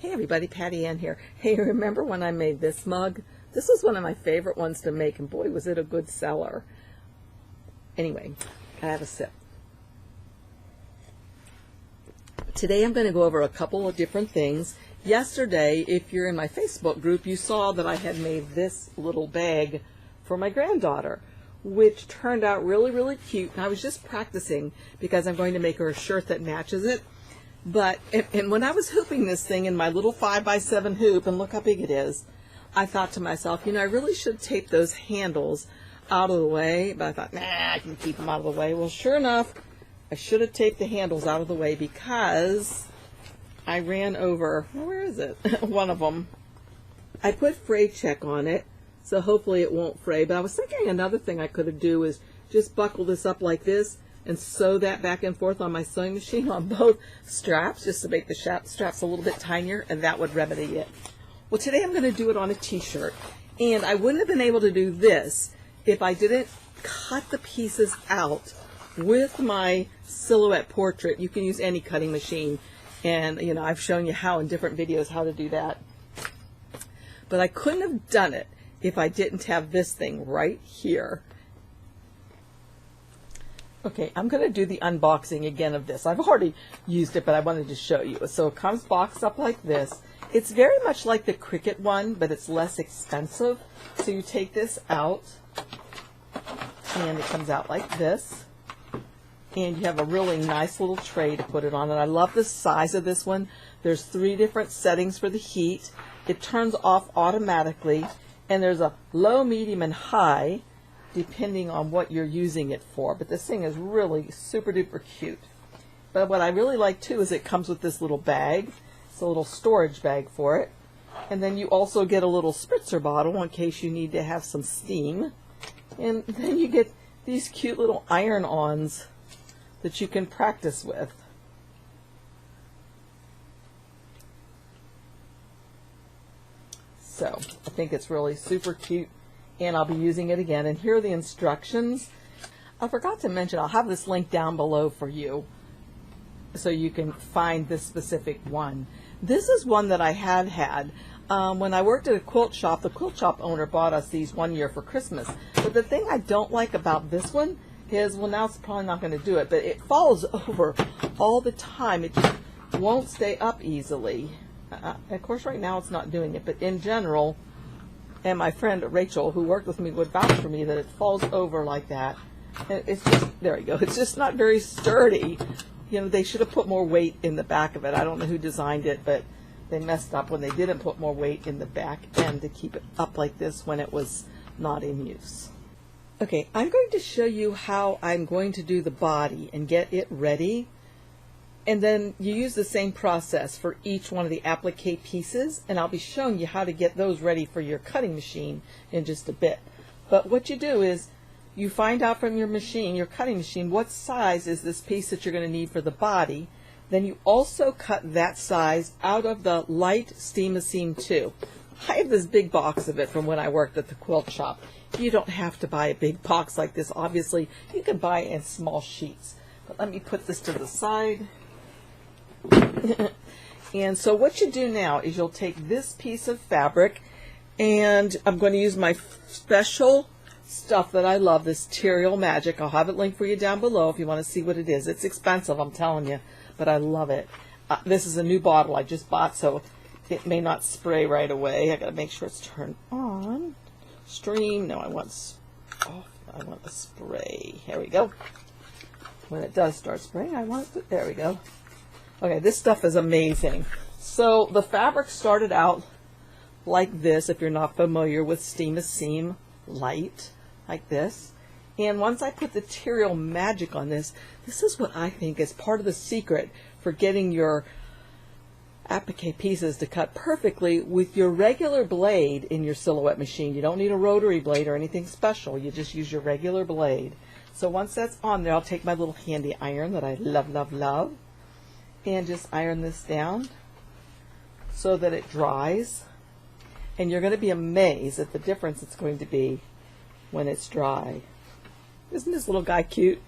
Hey everybody, Patty Ann here. Hey, remember when I made this mug? This was one of my favorite ones to make, and boy was it a good seller. Anyway, I have a sip. Today I'm going to go over a couple of different things. Yesterday, if you're in my Facebook group, you saw that I had made this little bag for my granddaughter, which turned out really, really cute. And I was just practicing because I'm going to make her a shirt that matches it. But, and when I was hooping this thing in my little 5x7 hoop, and look how big it is, I thought to myself, you know, I really should tape those handles out of the way. But I thought, nah, I can keep them out of the way. Well, sure enough, I should have taped the handles out of the way because I ran over, where is it? One of them. I put fray check on it, so hopefully it won't fray. But I was thinking another thing I could do is just buckle this up like this and sew that back and forth on my sewing machine on both straps, just to make the straps a little bit tinier, and that would remedy it. Well, today I'm going to do it on a t-shirt, and I wouldn't have been able to do this if I didn't cut the pieces out with my silhouette portrait. You can use any cutting machine, and you know, I've shown you how in different videos how to do that. But I couldn't have done it if I didn't have this thing right here. Okay, I'm going to do the unboxing again of this. I've already used it, but I wanted to show you. So it comes boxed up like this. It's very much like the Cricut one, but it's less expensive. So you take this out, and it comes out like this. And you have a really nice little tray to put it on. And I love the size of this one. There's 3 different settings for the heat. It turns off automatically. And there's a low, medium, and high, depending on what you're using it for. But this thing is really super duper cute. But what I really like too is it comes with this little bag. It's a little storage bag for it. And then you also get a little spritzer bottle in case you need to have some steam. And then you get these cute little iron-ons that you can practice with. So I think it's really super cute, and I'll be using it again. And here are the instructions. I forgot to mention, I'll have this link down below for you so you can find this specific one. This is one that I had. When I worked at a quilt shop, the quilt shop owner bought us these one year for Christmas. But the thing I don't like about this one is, well, now it's probably not going to do it, but it falls over all the time. It just won't stay up easily. Of course, right now it's not doing it, but in general, and my friend Rachel, who worked with me, would vouch for me that it falls over like that. And it's just, there you go, it's just not very sturdy. You know, they should have put more weight in the back of it. I don't know who designed it, but they messed up when they didn't put more weight in the back end to keep it up like this when it was not in use. Okay, I'm going to show you how I'm going to do the body and get it ready. And then you use the same process for each one of the applique pieces, and I'll be showing you how to get those ready for your cutting machine in just a bit. But what you do is you find out from your machine, your cutting machine, what size is this piece that you're going to need for the body. Then you also cut that size out of the light Seam 2. I have this big box of it from when I worked at the quilt shop. You don't have to buy a big box like this, obviously. You can buy it in small sheets. But let me put this to the side. And so what you do now is you'll take this piece of fabric, and I'm going to use my special stuff that I love, this Terial Magic. I'll have it linked for you down below if you want to see what it is. It's expensive, I'm telling you, but I love it. This is a new bottle I just bought, so it may not spray right away. I got to make sure it's turned on. Stream. No, I want the spray. Here we go. When it does start spraying, I want it. There we go. Okay, this stuff is amazing. So the fabric started out like this, if you're not familiar with Seam Lite, like this. And once I put the Terial Magic on this, this is what I think is part of the secret for getting your applique pieces to cut perfectly with your regular blade in your silhouette machine. You don't need a rotary blade or anything special. You just use your regular blade. So once that's on there, I'll take my little handy iron that I love, love, love, and just iron this down so that it dries. And you're going to be amazed at the difference it's going to be when it's dry. Isn't this little guy cute?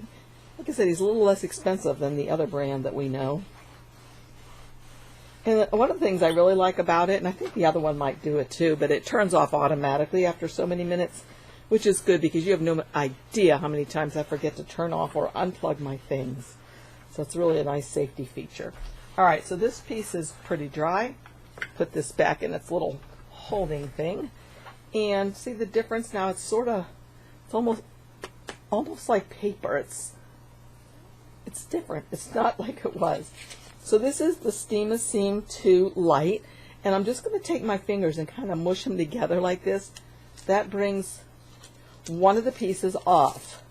Like I said, he's a little less expensive than the other brand that we know. And one of the things I really like about it, and I think the other one might do it too, but it turns off automatically after so many minutes, which is good because you have no idea how many times I forget to turn off or unplug my things. So it's really a nice safety feature. All right, so this piece is pretty dry. Put this back in its little holding thing. And see the difference now? It's almost like paper. It's different. It's not like it was. So this is the Seam 2 Lite, and I'm just going to take my fingers and kind of mush them together like this. That brings one of the pieces off.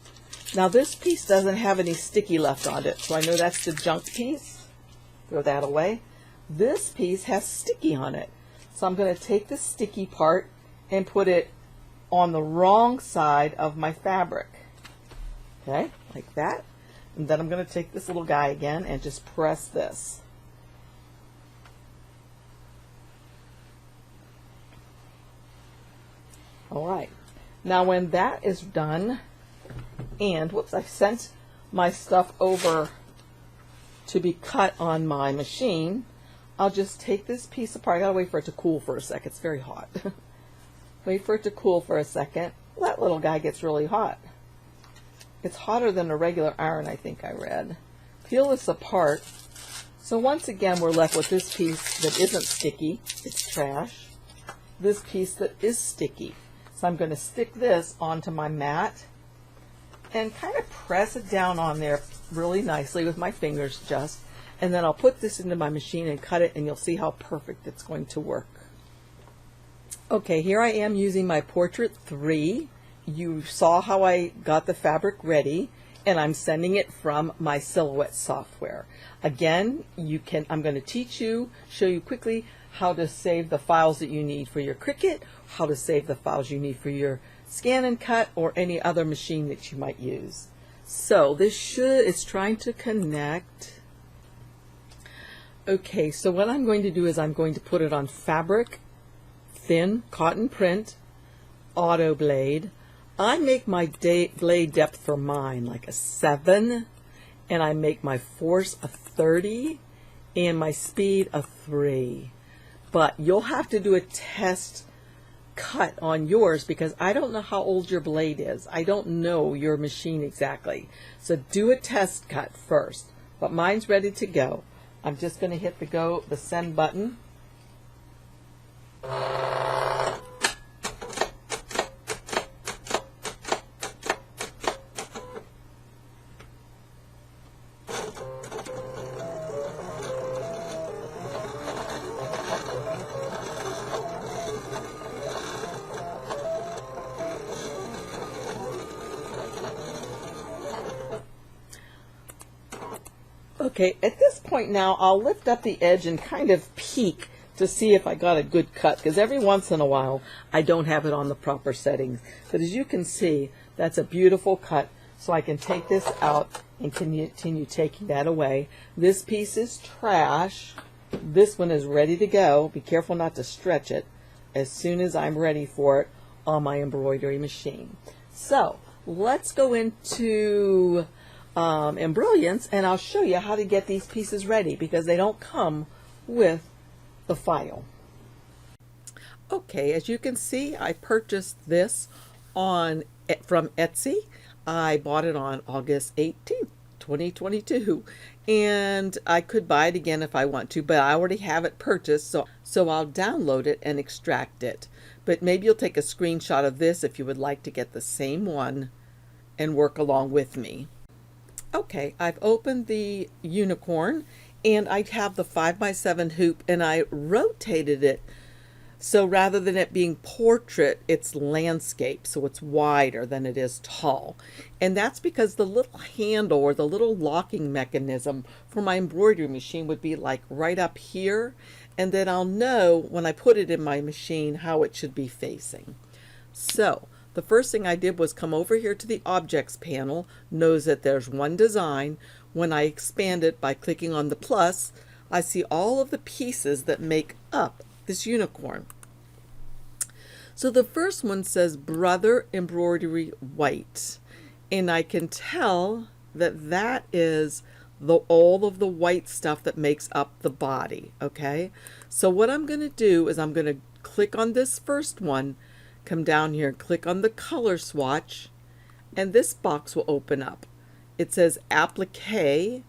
Now this piece doesn't have any sticky left on it, so I know that's the junk piece. Throw that away. This piece has sticky on it. So I'm going to take the sticky part and put it on the wrong side of my fabric. Okay, like that. And then I'm going to take this little guy again and just press this. All right. Now when that is done, and whoops, I sent my stuff over to be cut on my machine, I'll just take this piece apart. I gotta wait for it to cool for a second. It's very hot. Wait for it to cool for a second. That little guy gets really hot. It's hotter than a regular iron, I think I read. Peel this apart. So once again, we're left with this piece that isn't sticky. It's trash. This piece that is sticky. So I'm going to stick this onto my mat and kind of press it down on there really nicely with my fingers just. And then I'll put this into my machine and cut it, and you'll see how perfect it's going to work. Okay, here I am using my Portrait 3. You saw how I got the fabric ready, and I'm sending it from my Silhouette software. Again, I'm going to show you quickly how to save the files that you need for your Cricut, how to save the files you need for your Scan and Cut, or any other machine that you might use. So it's trying to connect. Okay, so what I'm going to do is I'm going to put it on fabric, thin cotton print, auto blade. I make my blade depth for mine like a 7, and I make my force a 30, and my speed a 3. But you'll have to do a test cut on yours because I don't know how old your blade is. I don't know your machine exactly. So do a test cut first. But mine's ready to go. I'm just going to hit the send button. Okay, at this point now, I'll lift up the edge and kind of peek to see if I got a good cut, because every once in a while, I don't have it on the proper settings. But as you can see, that's a beautiful cut, so I can take this out and continue taking that away. This piece is trash. This one is ready to go. Be careful not to stretch it as soon as I'm ready for it on my embroidery machine. So, let's go into Embrilliance, and I'll show you how to get these pieces ready because they don't come with the file. Okay, as you can see, I purchased this from Etsy. I bought it on August 18th, 2022, and I could buy it again if I want to, but I already have it purchased, so I'll download it and extract it. But maybe you'll take a screenshot of this if you would like to get the same one and work along with me. Okay, I've opened the unicorn, and I have the 5x7 hoop, and I rotated it. So rather than it being portrait, it's landscape, so it's wider than it is tall. And that's because the little handle or the little locking mechanism for my embroidery machine would be like right up here, and then I'll know when I put it in my machine how it should be facing. So the first thing I did was come over here to the objects panel, knows that there's one design. When I expand it by clicking on the plus, I see all of the pieces that make up this unicorn. So the first one says Brother Embroidery White, and I can tell that that is all of the white stuff that makes up the body, okay? So what I'm going to do is I'm going to click on this first one, come down here and click on the color swatch, and this box will open up. It says Appliqué,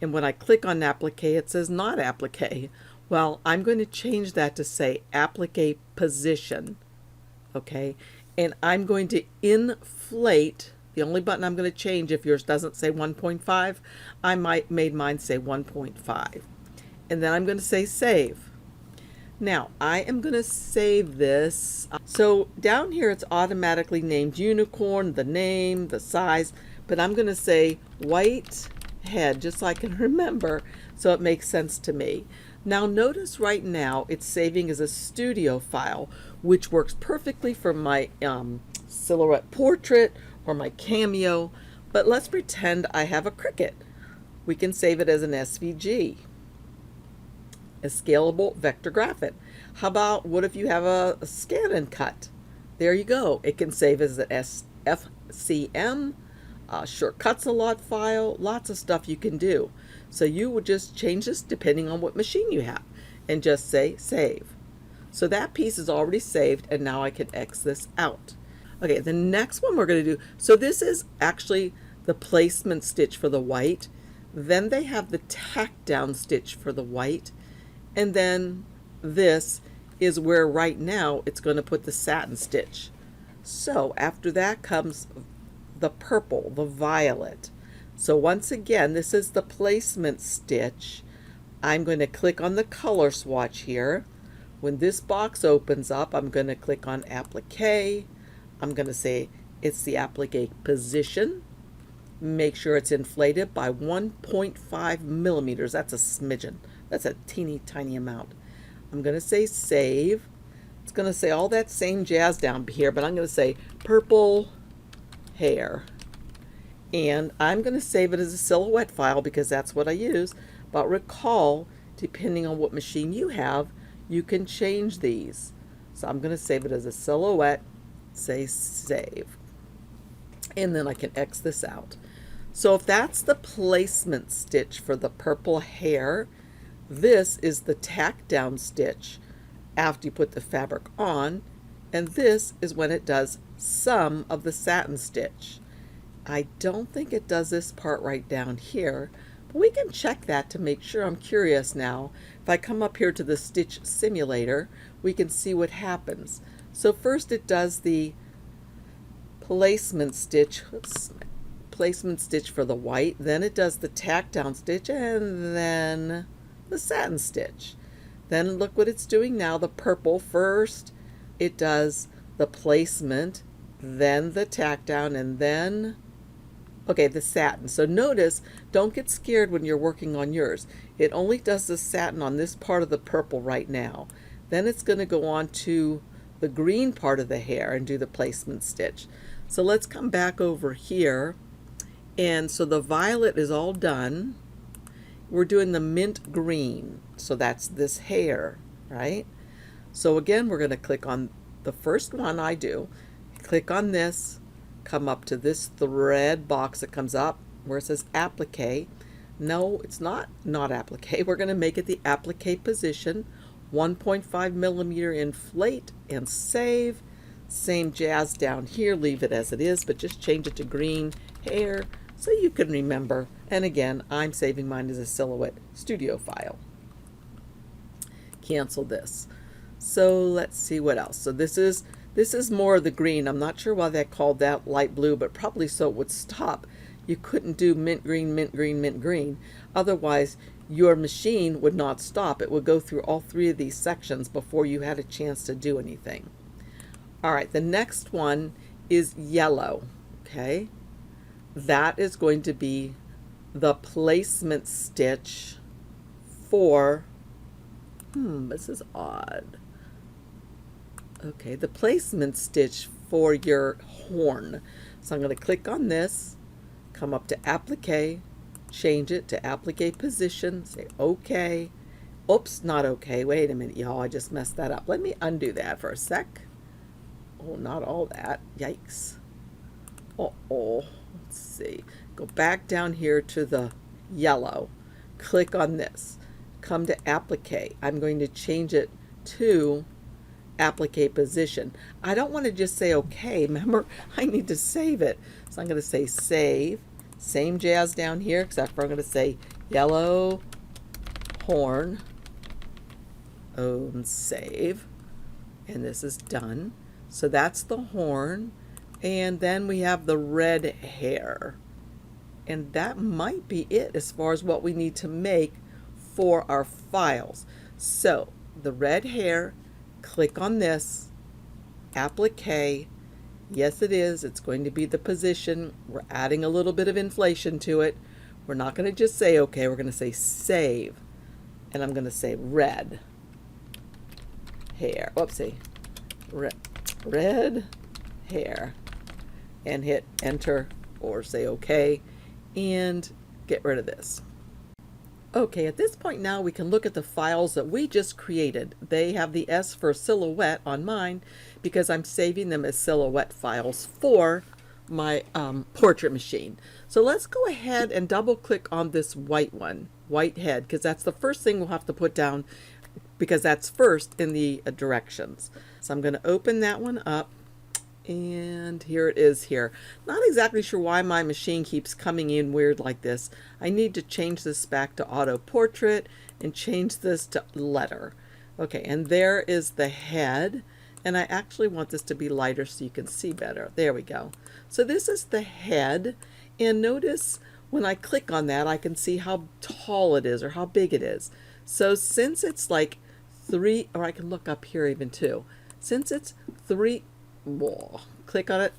and when I click on Appliqué, it says not Appliqué. Well, I'm going to change that to say Appliqué Position, okay? And I'm going to inflate. The only button I'm going to change, if yours doesn't say 1.5, I made mine say 1.5. And then I'm going to say save. Now, I am going to save this. So down here, it's automatically named unicorn, the name, the size, but I'm going to say white head, just so I can remember, so it makes sense to me. Now, notice right now, it's saving as a studio file, which works perfectly for my silhouette portrait or my cameo, but let's pretend I have a Cricut. We can save it as an SVG, a scalable vector graphic. How about, what if you have a scan and cut? There you go. It can save as an FCM, shortcuts a lot file, lots of stuff you can do. So you would just change this depending on what machine you have and just say save. So that piece is already saved, and now I can X this out. Okay, the next one we're going to do, so this is actually the placement stitch for the white. Then they have the tack down stitch for the white. And then this is where right now it's going to put the satin stitch. So after that comes the purple, the violet. So once again, this is the placement stitch. I'm going to click on the color swatch here. When this box opens up, I'm going to click on Appliqué. I'm going to say it's the Appliqué Position. Make sure it's inflated by 1.5 millimeters. That's a smidgen. That's a teeny tiny amount. I'm going to say save. It's going to say all that same jazz down here, but I'm going to say purple hair. And I'm going to save it as a silhouette file because that's what I use. But recall, depending on what machine you have, you can change these. So I'm going to save it as a silhouette, say save. And then I can X this out. So if that's the placement stitch for the purple hair, this is the tack down stitch after you put the fabric on, and this is when it does some of the satin stitch. I don't think it does this part right down here, but we can check that to make sure. I'm curious now. If I come up here to the stitch simulator, we can see what happens. So first it does the placement stitch, placement stitch for the white, then it does the tack down stitch, and then the satin stitch. Then look what it's doing now, the purple. First it does the placement, then the tack down, and then the satin. So notice, don't get scared when you're working on yours. It only does the satin on this part of the purple right now. Then it's going to go on to the green part of the hair and do the placement stitch. So let's come back over here. And so the violet is all done. We're doing the mint green. So that's this hair, right? So again, we're going to click on the first one I do. Click on this, come up to this thread box that comes up where it says Appliqué. No, it's not Appliqué. We're going to make it the Appliqué Position. 1.5 millimeter inflate and save. Same jazz down here, leave it as it is, but just change it to green hair so you can remember. And again, I'm saving mine as a silhouette studio file. Cancel this. So let's see what else. So this is more of the green. I'm not sure why they called that light blue, but probably so it would stop. You couldn't do mint green, mint green, mint green. Otherwise, your machine would not stop. It would go through all three of these sections before you had a chance to do anything. All right, the next one is yellow, okay? That is going to be the placement stitch for, this is odd. Okay, the placement stitch for your horn. So I'm going to click on this, come up to Appliqué, change it to Appliqué Position, say OK. Oops, not OK. Wait a minute, y'all. I just messed that up. Let me undo that for a sec. Oh, not all that. Yikes. Uh-oh. Let's see. Go back down here to the yellow. Click on this. Come to Appliqué. I'm going to change it to Appliqué position. I don't want to just say okay. Remember, I need to save it. So I'm going to say save. Same jazz down here, except for I'm going to say yellow horn. Save. And this is done. So that's the horn. And then we have the red hair. And that might be it as far as what we need to make for our files. So the red hair, click on this, Appliqué. Yes, it is. It's going to be the position. We're adding a little bit of inflation to it. We're not going to just say okay. We're going to say save. And I'm going to say red hair. Whoopsie. Red hair. And hit enter or say okay. And get rid of this. Okay, at this point now we can look at the files that we just created. They have the S for silhouette on mine because I'm saving them as silhouette files for my portrait machine. So let's go ahead and double click on this white one, white head, because that's the first thing we'll have to put down because that's first in the directions. So I'm going to open that one up. And here it is here. Not exactly sure why my machine keeps coming in weird like this. I need to change this back to auto portrait and change this to letter. Okay, and there is the head. And I actually want this to be lighter so you can see better. There we go. So this is the head. And notice when I click on that, I can see how tall it is or how big it is. So since it's like 3, or I can look up here even too. Since it's 3, click on it,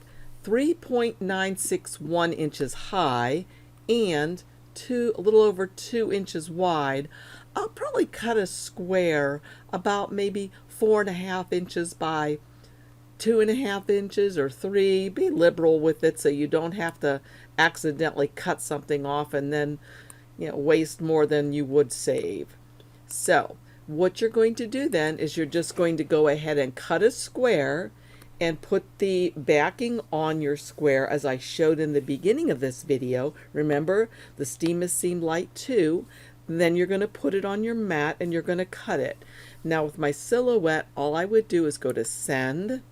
3.961 inches high and a little over 2 inches wide, I'll probably cut a square about maybe 4.5 inches by 2.5 inches or 3. Be liberal with it so you don't have to accidentally cut something off and then waste more than you would save. So what you're going to do then is you're just going to go ahead and cut a square and put the backing on your square as I showed in the beginning of this video. Remember, the Seam Lite 2. Then you're going to put it on your mat and you're going to cut it. Now with my silhouette, all I would do is go to send.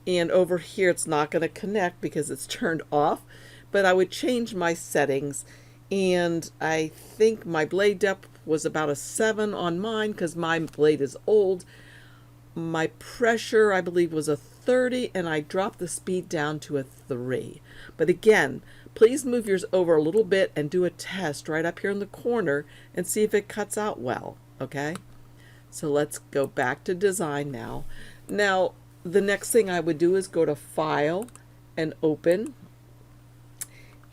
And over here it's not going to connect because it's turned off. But I would change my settings. And I think my blade depth was about a 7 on mine because my blade is old. My pressure, I believe, was a 30, and I dropped the speed down to a 3. But again, please move yours over a little bit and do a test right up here in the corner and see if it cuts out well, okay? So let's go back to design now. Now, the next thing I would do is go to File and Open.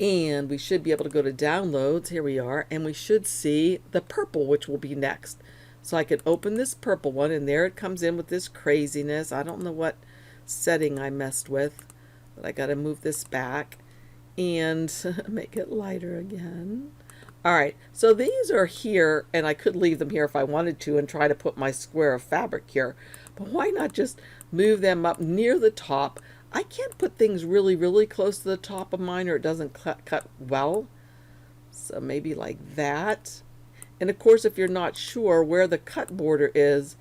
And we should be able to go to Downloads. Here we are. And we should see the purple, which will be next. So I could open this purple one, and there it comes in with this craziness. I don't know what setting I messed with, but I got to move this back and make it lighter again. All right, so these are here, and I could leave them here if I wanted to and try to put my square of fabric here. But why not just move them up near the top? I can't put things really, really close to the top of mine or it doesn't cut well. So maybe like that. And of course, if you're not sure where the cut border is,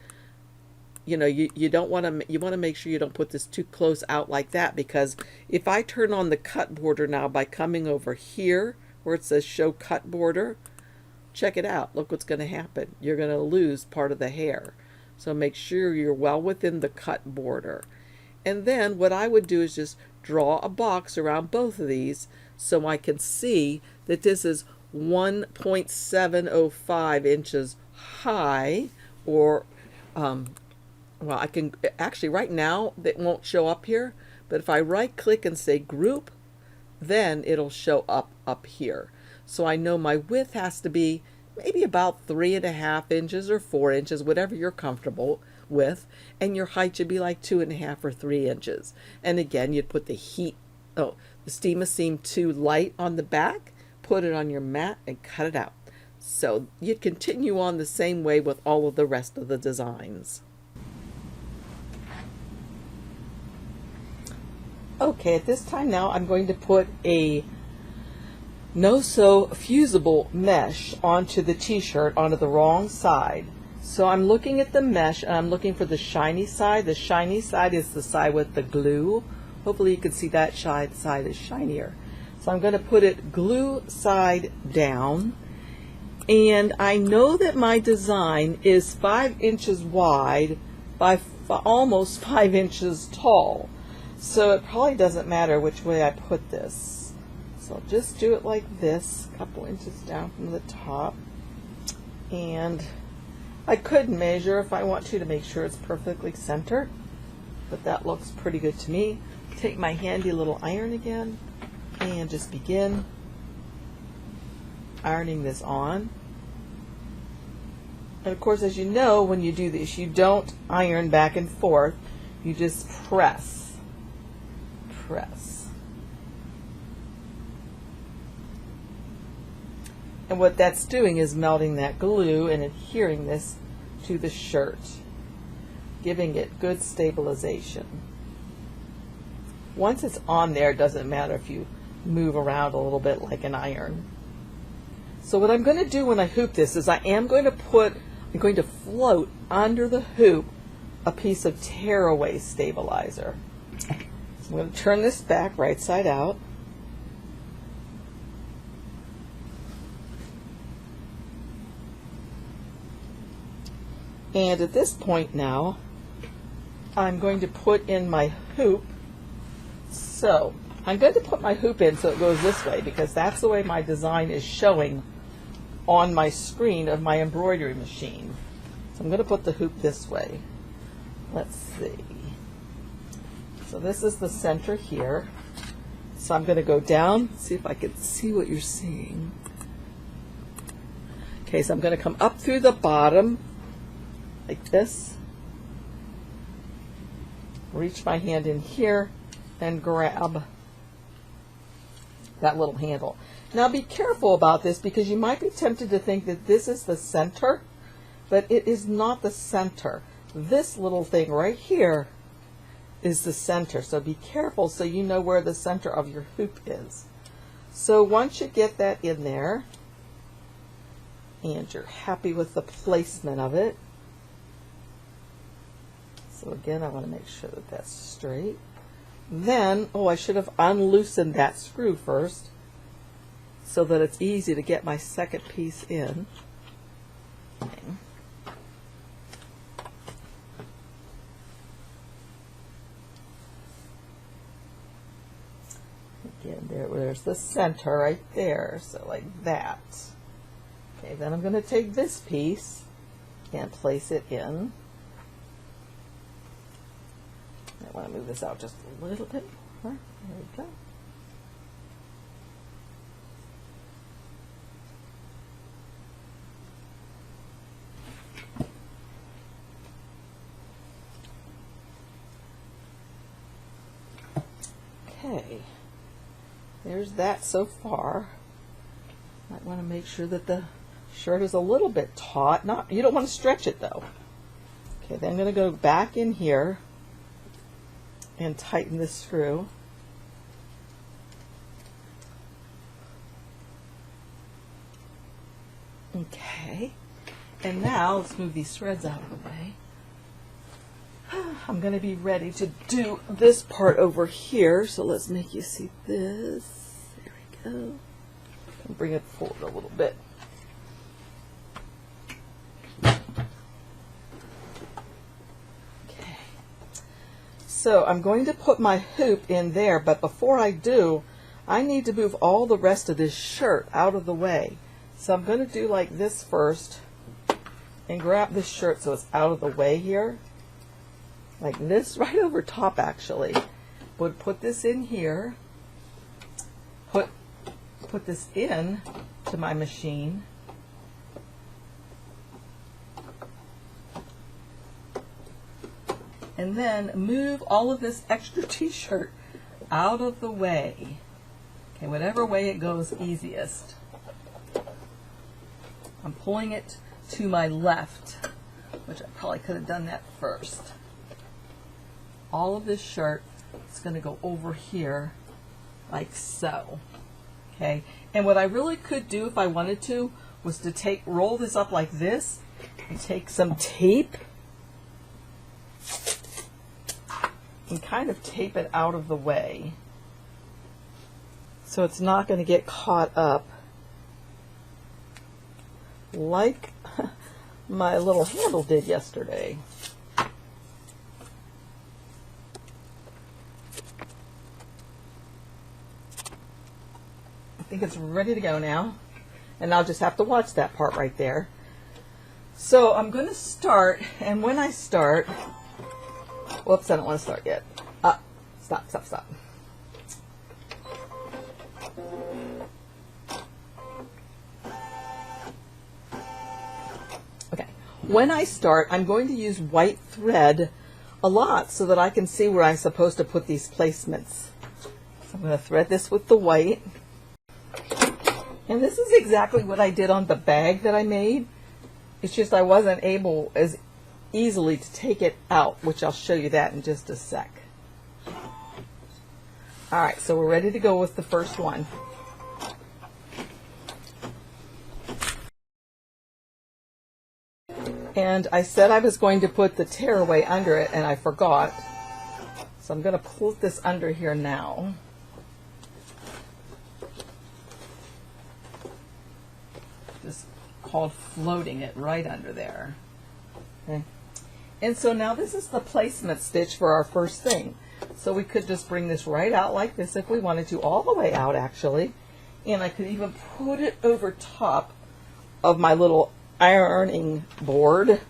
you want to make sure you don't put this too close out like that, because if I turn on the cut border now by coming over here where it says show cut border, check it out. Look what's going to happen. You're going to lose part of the hair. So make sure you're well within the cut border. And then what I would do is just draw a box around both of these so I can see that this is 1.705 inches high, or well, I can actually right now it won't show up here, but if I right click and say group, then it'll show up here. So I know my width has to be maybe about 3.5 inches or 4 inches, whatever you're comfortable with, and your height should be like 2.5 or 3 inches. And again, you'd put the Seam 2 Lite on the back, put it on your mat and cut it out. So you'd continue on the same way with all of the rest of the designs. Okay, at this time now I'm going to put a no sew fusible mesh onto the t-shirt onto the wrong side. So I'm looking at the mesh and I'm looking for the shiny side. The shiny side is the side with the glue. Hopefully you can see that side is shinier. So I'm going to put it glue side down. And I know that my design is 5 inches wide by almost 5 inches tall. So it probably doesn't matter which way I put this. So I'll just do it like this, a couple inches down from the top. And I could measure if I want to make sure it's perfectly centered, but that looks pretty good to me. Take my handy little iron again and just begin ironing this on. And of course, as you know, when you do this, you don't iron back and forth, you just press. And what that's doing is melting that glue and adhering this to the shirt, giving it good stabilization. Once it's on there, it doesn't matter if you move around a little bit like an iron. So what I'm going to do when I hoop this is I'm going to float under the hoop a piece of tearaway stabilizer. So I'm going to turn this back right side out. And at this point now, I'm going to put in my hoop. So I'm going to put my hoop in so it goes this way because that's the way my design is showing on my screen of my embroidery machine. So I'm going to put the hoop this way. Let's see. So this is the center here. So I'm going to go down, see if I can see what you're seeing. Okay, so I'm going to come up through the bottom like this, reach my hand in here and grab that little handle. Now be careful about this because you might be tempted to think that this is the center, but it is not the center. This little thing right here is the center, so be careful so you know where the center of your hoop is. So once you get that in there and you're happy with the placement of it, so again, I want to make sure that that's straight. Then, I should have unloosened that screw first so that it's easy to get my second piece in. Okay. Again, there's the center right there, so like that. Okay, then I'm going to take this piece and place it in. I want to move this out just a little bit more. There we go. Okay, there's that so far. Might want to make sure that the shirt is a little bit taut. You don't want to stretch it though. Okay, then I'm going to go back in here and tighten this screw. Okay, and now let's move these threads out of the way. I'm going to be ready to do this part over here, so let's make you see this. There we go. And bring it forward a little bit. So I'm going to put my hoop in there, but before I do, I need to move all the rest of this shirt out of the way. So I'm going to do like this first and grab this shirt so it's out of the way here. Like this, right over top actually. Would put this in here, put this in to my machine. And then move all of this extra t-shirt out of the way. Okay, whatever way it goes easiest. I'm pulling it to my left, which I probably could have done that first. All of this shirt is going to go over here like so. Okay, and what I really could do if I wanted to was to roll this up like this and take some tape and kind of tape it out of the way so it's not going to get caught up like my little handle did yesterday. I think it's ready to go now, and I'll just have to watch that part right there. So I'm going to start, and when I start, whoops, I don't want to start yet. Stop. Okay, when I start, I'm going to use white thread a lot so that I can see where I'm supposed to put these placements. So I'm going to thread this with the white. And this is exactly what I did on the bag that I made. It's just I wasn't able as easily to take it out, which I'll show you that in just a sec. All right, so we're ready to go with the first one. And I said I was going to put the tearaway under it, and I forgot. So I'm going to pull this under here now. Just called floating it right under there. Okay. And so now this is the placement stitch for our first thing. So we could just bring this right out like this if we wanted to, all the way out actually. And I could even put it over top of my little ironing board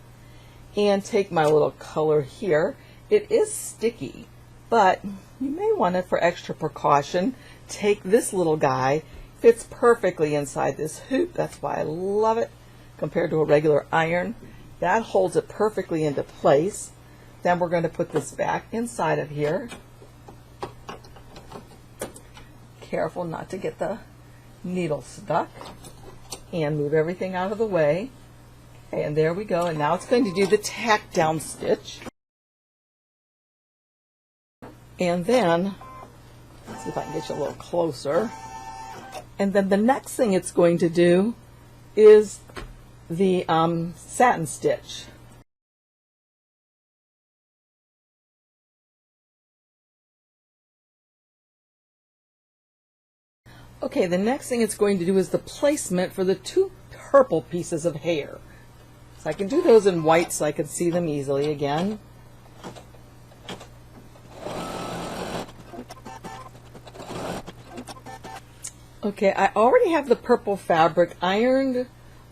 and take my little color here. It is sticky, but you may want it for extra precaution. Take this little guy, fits perfectly inside this hoop. That's why I love it compared to a regular iron. That holds it perfectly into place. Then we're going to put this back inside of here. Careful not to get the needle stuck. And move everything out of the way. Okay, and there we go. And now it's going to do the tack down stitch. And then, let's see if I can get you a little closer. And then the next thing it's going to do is the satin stitch. Okay, the next thing it's going to do is the placement for the two purple pieces of hair. So I can do those in white so I can see them easily again. Okay, I already have the purple fabric ironed.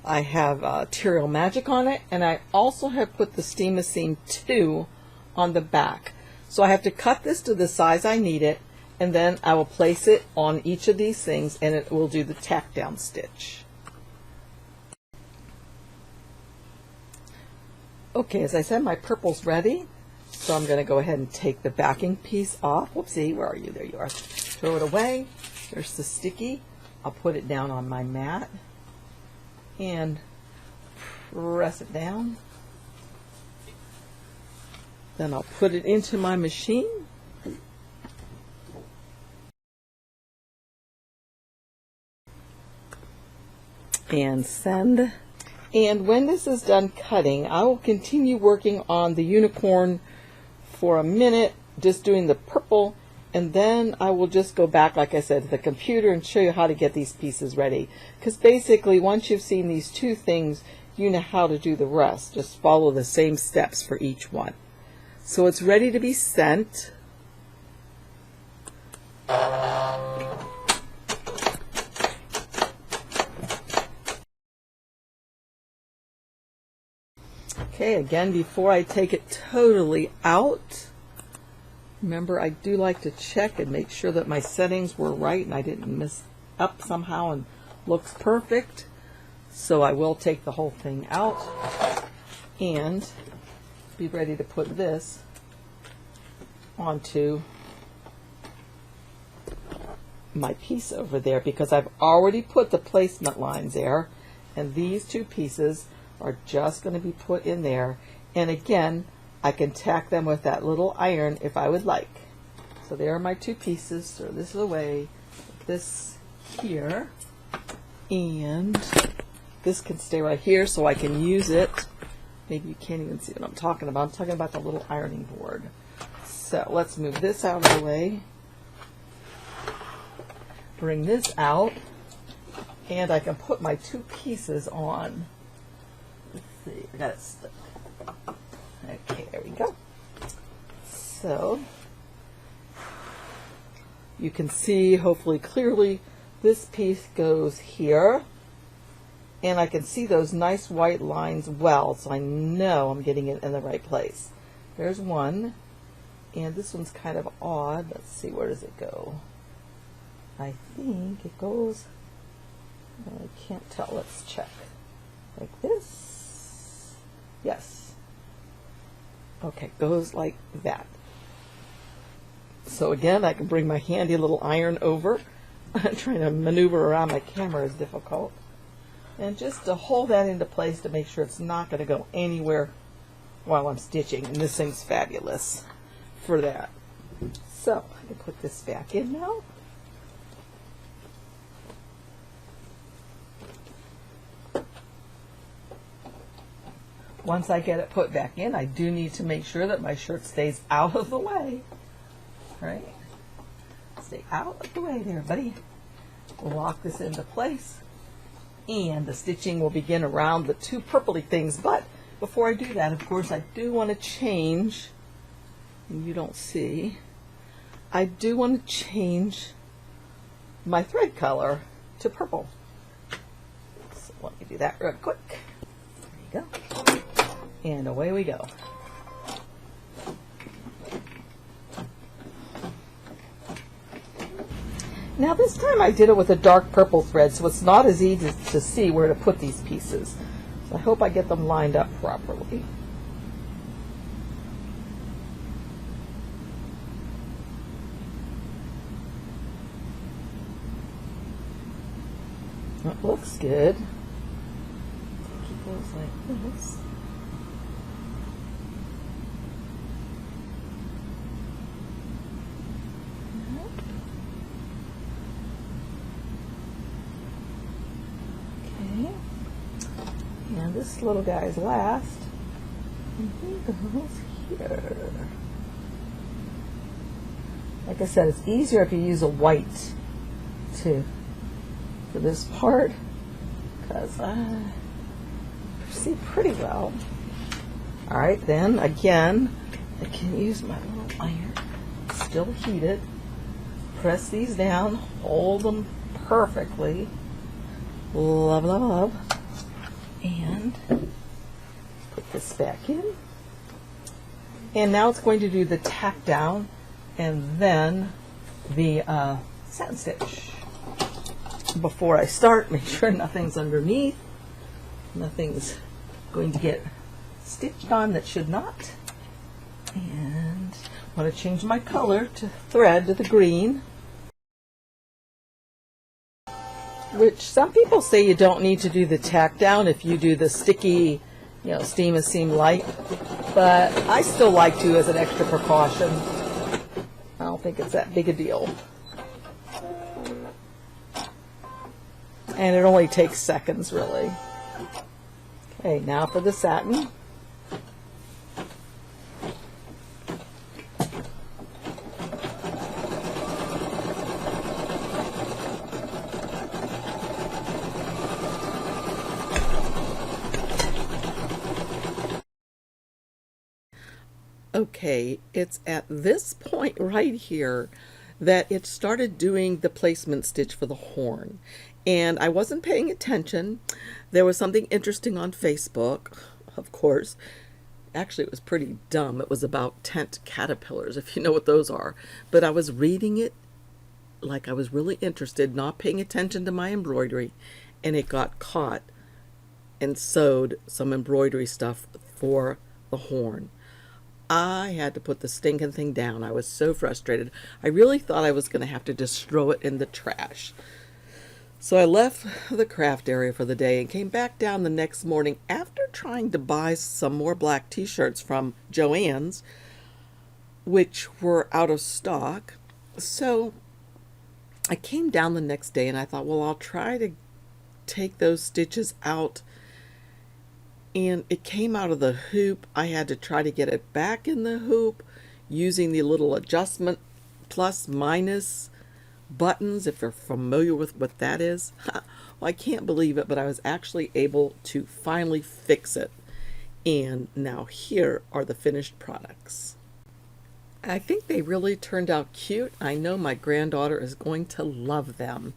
I have Terial Magic on it, and I also have put the Steam Seam 2 on the back. So I have to cut this to the size I need it, and then I will place it on each of these things, and it will do the tack down stitch. Okay, as I said, my purple's ready, so I'm going to go ahead and take the backing piece off. Whoopsie, where are you? There you are. Throw it away. There's the sticky. I'll put it down on my mat and press it down. Then I'll put it into my machine. And send. And when this is done cutting, I will continue working on the unicorn for a minute, just doing the purple, and then I will just go back, like I said, to the computer and show you how to get these pieces ready. Because basically, once you've seen these two things, you know how to do the rest. Just follow the same steps for each one. So it's ready to be sent. Okay, again, before I take it totally out, remember I do like to check and make sure that my settings were right and I didn't mess up somehow and looks perfect. So I will take the whole thing out and be ready to put this onto my piece over there, because I've already put the placement lines there, and these two pieces are just going to be put in there. And again, I can tack them with that little iron if I would like. So there are my two pieces. Throw this away, put this here, and this can stay right here so I can use it. Maybe you can't even see what I'm talking about. I'm talking about the little ironing board. So let's move this out of the way. Bring this out, and I can put my two pieces on. Let's see, I got it stuck. Okay, there we go. So you can see hopefully clearly this piece goes here, and I can see those nice white lines well, so I know I'm getting it in the right place. There's one, and this one's kind of odd. Let's see, where does it go? I think it goes, I can't tell, let's check. Like this? Yes. Okay, goes like that. So again, I can bring my handy little iron over. Trying to maneuver around my camera is difficult. And just to hold that into place to make sure it's not going to go anywhere while I'm stitching. And this thing's fabulous for that. So I can put this back in now. Once I get it put back in, I do need to make sure that my shirt stays out of the way. Right? Stay out of the way there, buddy. We'll lock this into place, and the stitching will begin around the two purpley things. But before I do that, of course, I do want to change, and you don't see, I do want to change my thread color to purple. So let me do that real quick. There you go. And away we go. Now this time I did it with a dark purple thread, so it's not as easy to see where to put these pieces. So I hope I get them lined up properly. That looks good. Keep those like this. And this little guy's last, and he goes here. Like I said, it's easier if you use a white for this part, because I see pretty well. All right, then again, I can use my little iron, still heated. Press these down, hold them perfectly. Love, love, love. And put this back in. And now it's going to do the tack down and then the satin stitch. Before I start, make sure nothing's underneath. Nothing's going to get stitched on that should not. And I want to change my color to thread to the green. Which some people say you don't need to do the tack down if you do the sticky, Steam and Seam Lite, but I still like to as an extra precaution. I don't think it's that big a deal. And it only takes seconds, really. Okay, now for the satin. Okay, it's at this point right here that it started doing the placement stitch for the horn. And I wasn't paying attention. There was something interesting on Facebook, of course. Actually, it was pretty dumb. It was about tent caterpillars, if you know what those are. But I was reading it like I was really interested, not paying attention to my embroidery, and it got caught and sewed some embroidery stuff for the horn. I had to put the stinking thing down. I was so frustrated. I really thought I was going to have to just throw it in the trash. So I left the craft area for the day and came back down the next morning after trying to buy some more black t-shirts from Joann's, which were out of stock. So I came down the next day and I thought, well, I'll try to take those stitches out, and it came out of the hoop. I had to try to get it back in the hoop using the little adjustment plus minus buttons, if you're familiar with what that is. Well, I can't believe it, but I was actually able to finally fix it. And now here are the finished products. I think they really turned out cute. I know my granddaughter is going to love them.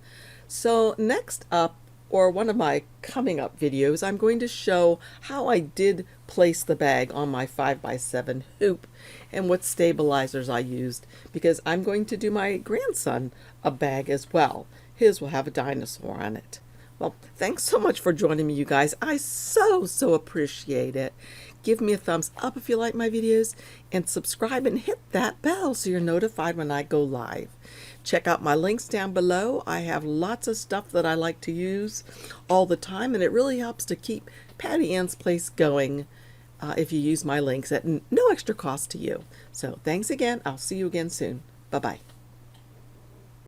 So next up, or one of my coming up videos, I'm going to show how I did place the bag on my 5x7 hoop and what stabilizers I used, because I'm going to do my grandson a bag as well. His will have a dinosaur on it. Well, thanks so much for joining me, you guys. I so appreciate it. Give me a thumbs up if you like my videos, and subscribe and hit that bell so you're notified when I go live. Check out my links down below. I have lots of stuff that I like to use all the time, and it really helps to keep PattyAnnesPlace going if you use my links at no extra cost to you. So thanks again. I'll see you again soon. Bye-bye.